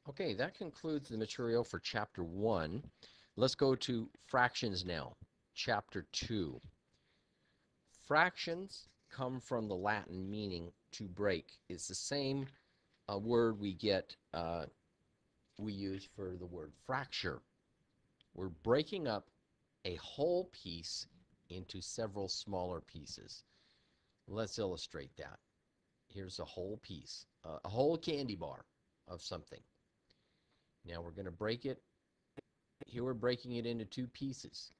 Okay, that concludes the material for Chapter 1. Let's go to fractions now. Chapter 2. Fractions come from the Latin meaning to break. It's the same word we use for the word fracture. We're breaking up a whole piece into several smaller pieces. Let's illustrate that. Here's a whole piece, a whole candy bar of something. Now we're going to break it. Here we're breaking it into two pieces.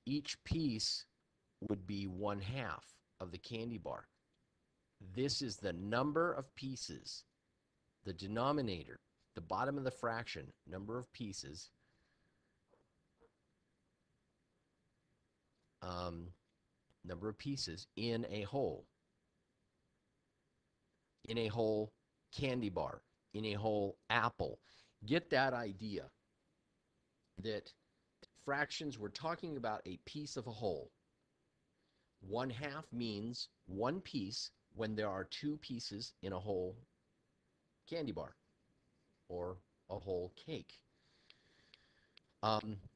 Each piece would be 1/2 of the candy bar. This is the number of pieces, the denominator, the bottom of the fraction, number of pieces, in a whole candy bar, in a whole apple. Get that idea that fractions, we're talking about a piece of a whole. 1/2 means one piece when there are two pieces in a whole candy bar or a whole cake.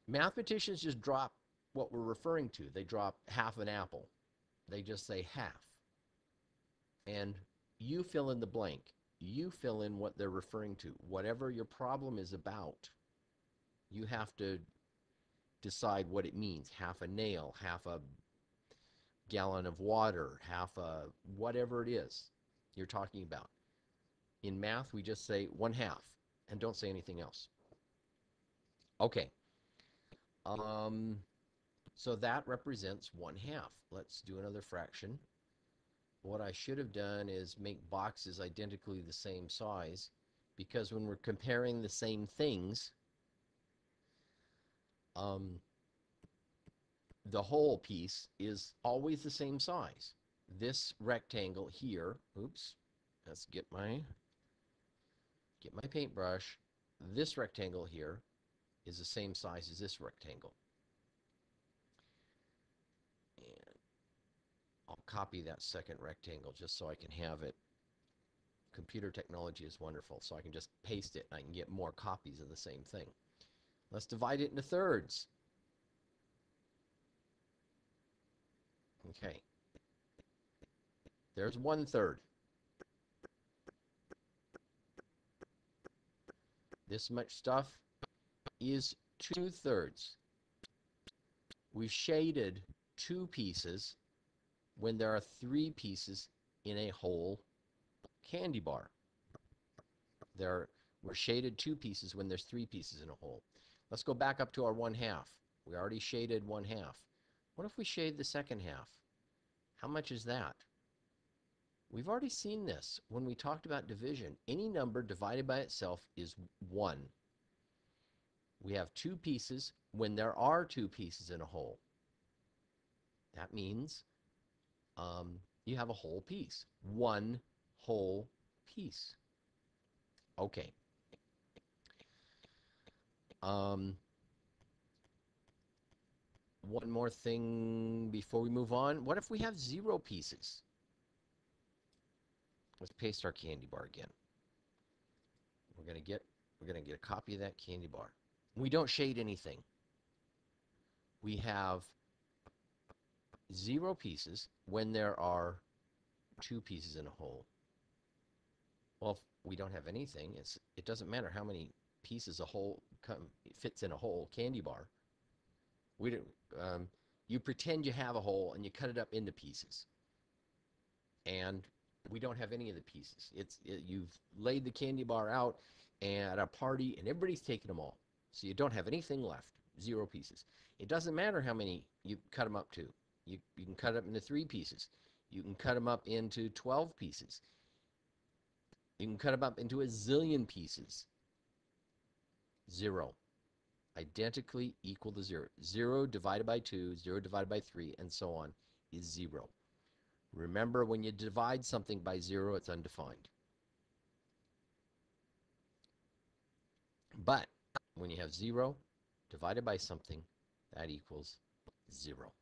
Mathematicians just drop what we're referring to. They drop half an apple. They just say half. And you fill in the blank. You fill in what they're referring to. Whatever your problem is about, you have to decide what it means. Half a nail, half a gallon of water, half a whatever it is you're talking about. In math, we just say 1/2 and don't say anything else. Okay. So that represents 1/2. Let's do another fraction. What I should have done is make boxes identically the same size, because when we're comparing the same things, the whole piece is always the same size. This rectangle here, oops, let's get my paintbrush. This rectangle here is the same size as this rectangle. And I'll copy that second rectangle just so I can have it. Computer technology is wonderful, so I can just paste it and I can get more copies of the same thing. Let's divide it into thirds. Okay. There's 1/3. This much stuff is 2/3. We've shaded two pieces when there are three pieces in a whole candy bar. We're shaded two pieces when there's three pieces in a whole. Let's go back up to our 1/2. We already shaded 1/2. What if we shade the second half? How much is that? We've already seen this when we talked about division. Any number divided by itself is 1. We have two pieces when there are two pieces in a whole. That means you have a whole piece. One whole piece. Okay. One more thing before we move on. What if we have 0 pieces? Let's paste our candy bar again. We're gonna get a copy of that candy bar. We don't shade anything. We have 0 pieces when there are 2 pieces in a whole. Well, if we don't have anything, it doesn't matter how many pieces a whole fits in a whole candy bar. We don't. You pretend you have a whole and you cut it up into pieces. And we don't have any of the pieces. You've laid the candy bar out at a party and everybody's taken them all. So you don't have anything left. 0 pieces. It doesn't matter how many you cut them up to. You can cut it up into 3 pieces. You can cut them up into 12 pieces. You can cut them up into a zillion pieces. 0. Identically equal to 0. 0 divided by 2, 0 divided by 3, and so on is 0. Remember, when you divide something by 0, it's undefined. But when you have 0 divided by something, that equals 0.